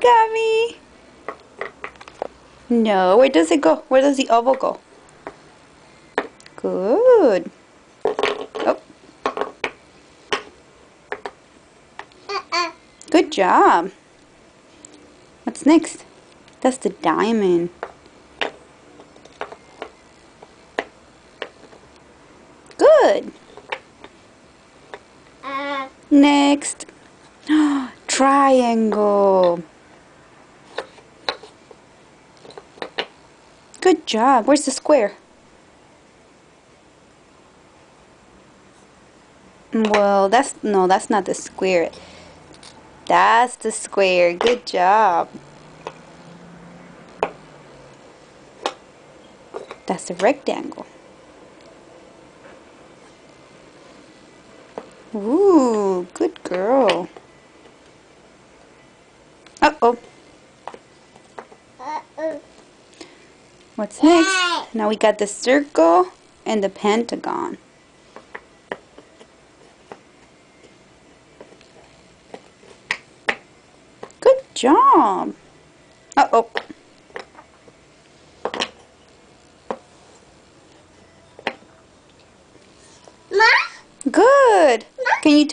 origami. No, where does it go? Where does the oval go? Good. Oh. Good job. What's next? That's the diamond. Good. Next. Triangle. Good job. Where's the square? Well, that's not the square. That's the square. Good job. That's the rectangle. Ooh, good girl. Uh-oh. What's next? Now we got the circle and the pentagon. Good job. Uh-oh. Good. Can you